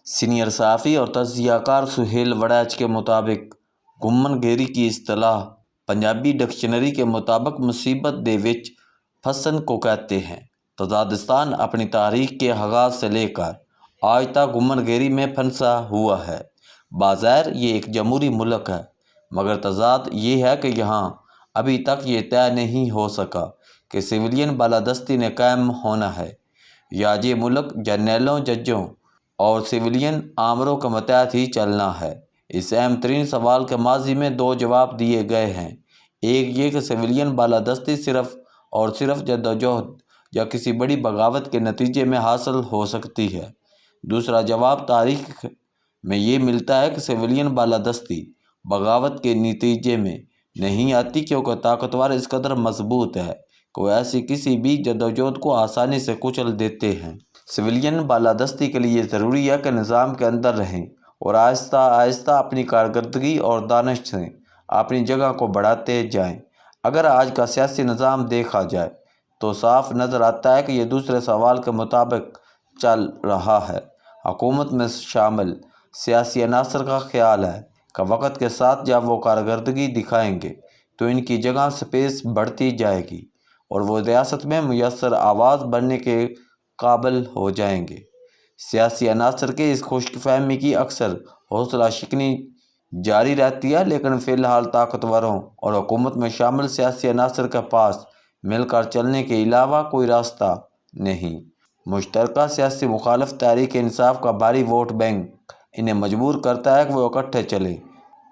Senior صحافی اور تجزیہ کار سہیل وڑیچ کے مطابق گمن گیری کی اصطلاح پنجابی ڈکشنری کے مطابق مصیبت دے وچ پھسن کو کہتے ہیں۔ تزادستان اپنی تاریخ کے آغاز سے لے کر آج تک گمن گیری میں پھنسا ہوا ہے۔ بظاہر یہ ایک جمہوری ملک ہے، مگر تضاد یہ ہے کہ یہاں ابھی تک یہ طے نہیں ہو سکا کہ سویلین بالادستی نے قائم ہونا ہے یا یہ ملک جرنیلوں، ججوں اور سویلین آمروں کے متحد ہی چلنا ہے۔ اس اہم ترین سوال کے ماضی میں دو جواب دیے گئے ہیں۔ ایک یہ کہ سویلین بالادستی صرف اور صرف جدوجہد یا کسی بڑی بغاوت کے نتیجے میں حاصل ہو سکتی ہے۔ دوسرا جواب تاریخ میں یہ ملتا ہے کہ سویلین بالادستی بغاوت کے نتیجے میں نہیں آتی، کیونکہ طاقتور اس قدر مضبوط ہے کہ وہ ایسی کسی بھی جدوجہد کو آسانی سے کچل دیتے ہیں۔ سویلین بالادستی کے لیے ضروری ہے کہ نظام کے اندر رہیں اور آہستہ آہستہ اپنی کارکردگی اور دانش سے اپنی جگہ کو بڑھاتے جائیں۔ اگر آج کا سیاسی نظام دیکھا جائے تو صاف نظر آتا ہے کہ یہ دوسرے سوال کے مطابق چل رہا ہے۔ حکومت میں شامل سیاسی عناصر کا خیال ہے کہ وقت کے ساتھ جب وہ کارکردگی دکھائیں گے تو ان کی جگہ سپیس بڑھتی جائے گی اور وہ ریاست میں مؤثر آواز بننے کے قابل ہو جائیں گے۔ سیاسی عناصر کے اس خوش فہمی کی اکثر حوصلہ شکنی جاری رہتی ہے، لیکن فی الحال طاقتوروں اور حکومت میں شامل سیاسی عناصر کے پاس مل کر چلنے کے علاوہ کوئی راستہ نہیں۔ مشترکہ سیاسی مخالف تحریک انصاف کا بھاری ووٹ بینک انہیں مجبور کرتا ہے کہ وہ اکٹھے چلیں۔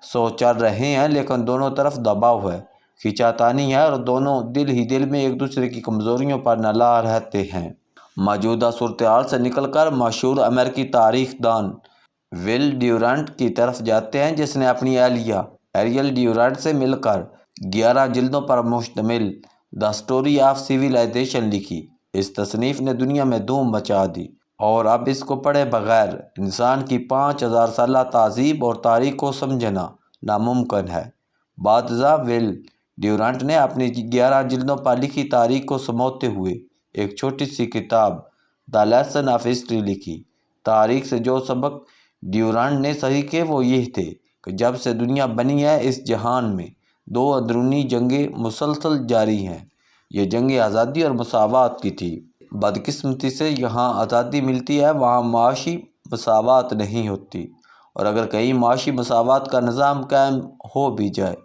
سو چل رہے ہیں، لیکن دونوں طرف دباؤ ہے، کھینچاتانی ہے اور دونوں دل ہی دل میں ایک دوسرے کی کمزوریوں پر نالاں رہتے ہیں۔ موجودہ صورتحال سے نکل کر مشہور امریکی تاریخ دان ول ڈیورانٹ کی طرف جاتے ہیں، جس نے اپنی اہلیہ ایریل ڈیورانٹ سے مل کر 11 جلدوں پر مشتمل دی اسٹوری آف سویلائزیشن لکھی۔ اس تصنیف نے دنیا میں دھوم مچا دی اور اب اس کو پڑھے بغیر انسان کی 5000 سالہ تہذیب اور تاریخ کو سمجھنا ناممکن ہے۔ بعد ازاں ول ڈیورانٹ نے اپنی 11 جلدوں پر لکھی تاریخ کو سموتے ہوئے ایک چھوٹی سی کتاب دی لیسن آف ہسٹری لکھی۔ تاریخ سے جو سبق ڈیورانٹ نے سیکھے وہ یہ تھے کہ جب سے دنیا بنی ہے اس جہان میں 2 اندرونی جنگیں مسلسل جاری ہیں۔ یہ جنگیں آزادی اور مساوات کی تھی۔ بدقسمتی سے جہاں آزادی ملتی ہے وہاں معاشی مساوات نہیں ہوتی، اور اگر کہیں معاشی مساوات کا نظام قائم ہو بھی جائے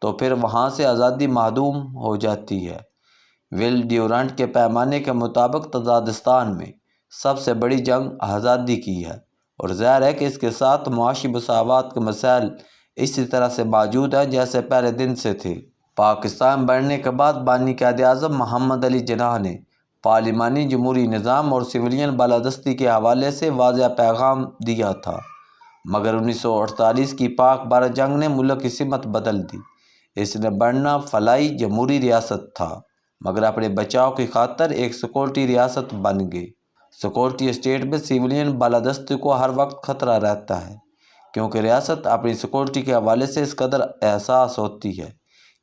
تو پھر وہاں سے آزادی معدوم ہو جاتی ہے۔ ول ڈیورانٹ کے پیمانے کے مطابق تزادستان میں سب سے بڑی جنگ آزادی کی ہے، اور ظاہر ہے کہ اس کے ساتھ معاشی مساوات کے مسائل اسی طرح سے موجود ہیں جیسے پہلے دن سے تھے۔ پاکستان بننے کے بعد بانی قائد اعظم محمد علی جناح نے پارلیمانی جمہوری نظام اور سویلین بالادستی کے حوالے سے واضح پیغام دیا تھا، مگر 1948 کی پاک بھارت جنگ نے ملک کی سمت بدل دی۔ اس نے بننا فلاحی جمہوری ریاست تھا، مگر اپنے بچاؤ کی خاطر ایک سیکورٹی ریاست بن گئی۔ سیکورٹی اسٹیٹ میں سویلین بالادستی کو ہر وقت خطرہ رہتا ہے، کیونکہ ریاست اپنی سیکورٹی کے حوالے سے اس قدر حساس ہوتی ہے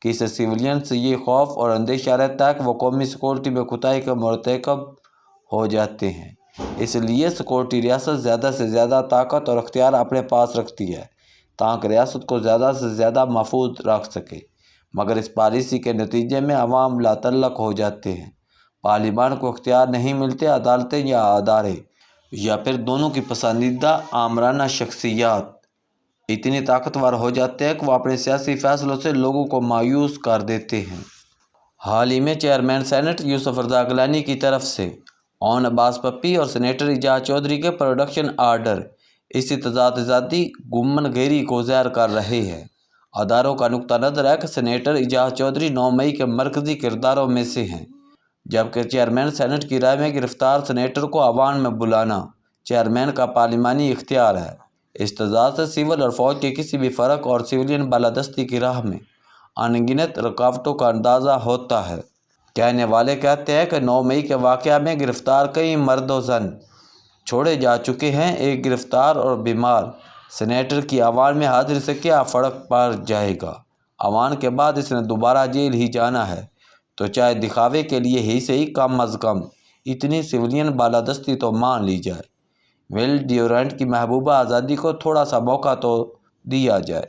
کہ اسے سویلین سے یہ خوف اور اندیشہ رہتا ہے کہ وہ قومی سیکورٹی میں کوتاہی کا مرتکب ہو جاتے ہیں۔ اس لیے سیکورٹی ریاست زیادہ سے زیادہ طاقت اور اختیار اپنے پاس رکھتی ہے تاکہ ریاست کو زیادہ سے زیادہ محفوظ رکھ سکے، مگر اس پالیسی کے نتیجے میں عوام لاتعلق ہو جاتے ہیں۔ پارلیمان کو اختیار نہیں ملتے، عدالتیں یا ادارے یا پھر دونوں کی پسندیدہ آمرانہ شخصیات اتنی طاقتور ہو جاتے ہیں کہ وہ اپنے سیاسی فیصلوں سے لوگوں کو مایوس کر دیتے ہیں۔ حال ہی میں چیئرمین سینٹ یوسف رضا گیلانی کی طرف سے اون عباس پپی اور سینیٹر اعجاز چودھری کے پروٹیکشن آرڈر اسی تضاداتی گمن گیری کو ظاہر کر رہے ہیں۔ اداروں کا نقطہ نظر ہے کہ سینیٹر اعجاز چودھری 9 مئی کے مرکزی کرداروں میں سے ہیں، جبکہ چیئرمین سینٹ کی رائے میں گرفتار سینیٹر کو ایوان میں بلانا چیئرمین کا پارلیمانی اختیار ہے۔ اس تضاد سے سول اور فوج کے کسی بھی فرق اور سویلین بالادستی کی راہ میں ان گنت رکاوٹوں کا اندازہ ہوتا ہے۔ کہنے والے کہتے ہیں کہ 9 مئی کے واقعہ میں گرفتار کئی مرد و زن چھوڑے جا چکے ہیں۔ ایک گرفتار اور بیمار سینیٹر کی ایوان میں حاضری سے کیا فرق پڑ جائے گا؟ ایوان کے بعد اس نے دوبارہ جیل ہی جانا ہے، تو چاہے دکھاوے کے لیے ہی صحیح، کم از کم اتنی سویلین بالادستی تو مان لی جائے۔ ویل ڈیورنٹ کی محبوبہ آزادی کو تھوڑا سا موقع تو دیا جائے۔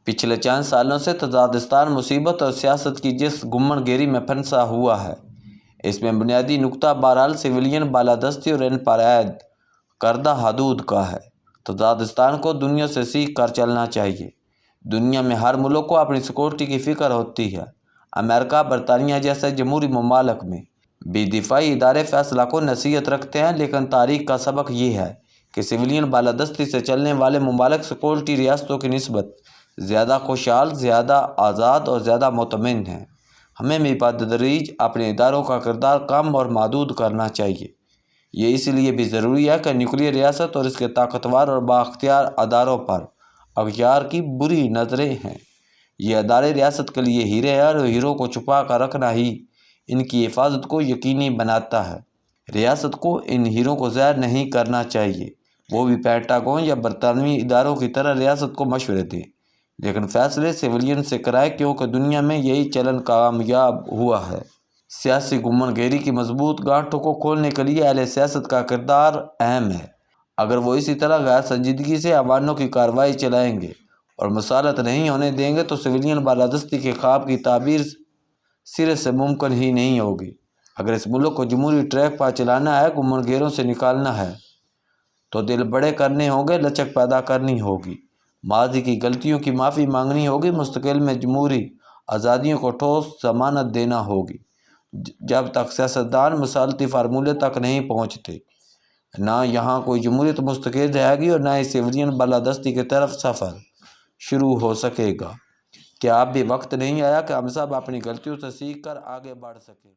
پچھلے چند سالوں سے تاجکستان مصیبت اور سیاست کی جس گمن گیری میں پھنسا ہوا ہے، اس میں بنیادی نقطہ بہرحال سویلین بالادستی اور ان پر عائد کردہ حدود کا ہے۔ تاجکستان کو دنیا سے سیکھ کر چلنا چاہیے۔ دنیا میں ہر ملک کو اپنی سیکورٹی کی فکر ہوتی ہے۔ امریکہ، برطانیہ جیسے جمہوری ممالک میں بھی دفاعی ادارے فیصلہ کو نصیحت رکھتے ہیں، لیکن تاریخ کا سبق یہ ہے کہ سویلین بالادستی سے چلنے والے ممالک سیکورٹی ریاستوں کی نسبت زیادہ خوشحال، زیادہ آزاد اور زیادہ مطمئن ہیں۔ ہمیں بھی بتدریج اپنے اداروں کا کردار کم اور محدود کرنا چاہیے۔ یہ اس لیے بھی ضروری ہے کہ نیوکلیئر ریاست اور اس کے طاقتور اور بااختیار اداروں پر اغیار کی بری نظریں ہیں۔ یہ ادارے ریاست کے لیے ہیرے ہیں اور ہیروں کو چھپا کر رکھنا ہی ان کی حفاظت کو یقینی بناتا ہے۔ ریاست کو ان ہیروں کو ظاہر نہیں کرنا چاہیے، وہ بھی پینٹاگون یا برطانوی اداروں کی طرح ریاست کو مشورے دیں، لیکن فیصلے سویلین سے کرائیں، کیونکہ دنیا میں یہی چلن کامیاب ہوا ہے۔ سیاسی گمن گیری کی مضبوط گانٹھوں کو کھولنے کے لیے اہل سیاست کا کردار اہم ہے۔ اگر وہ اسی طرح غیر سنجیدگی سے ایوانوں کی کارروائی چلائیں گے اور مصالحت نہیں ہونے دیں گے تو سویلین بالادستی کے خواب کی تعبیر سرے سے ممکن ہی نہیں ہوگی۔ اگر اس ملک کو جمہوری ٹریک پر چلانا ہے، گمن گیروں سے نکالنا ہے، تو دل بڑے کرنے ہوں گے، لچک پیدا کرنی ہوگی، ماضی کی غلطیوں کی معافی مانگنی ہوگی، مستقبل میں جمہوری آزادیوں کو ٹھوس ضمانت دینا ہوگی۔ جب تک سیاستدان مصالحتی فارمولے تک نہیں پہنچتے، نہ یہاں کوئی جمہوریت مستقل رہے گی اور نہ ہی سویلین بالادستی کی طرف سفر شروع ہو سکے گا۔ کیا اب بھی وقت نہیں آیا کہ ہم سب اپنی غلطیوں سے سیکھ کر آگے بڑھ سکیں؟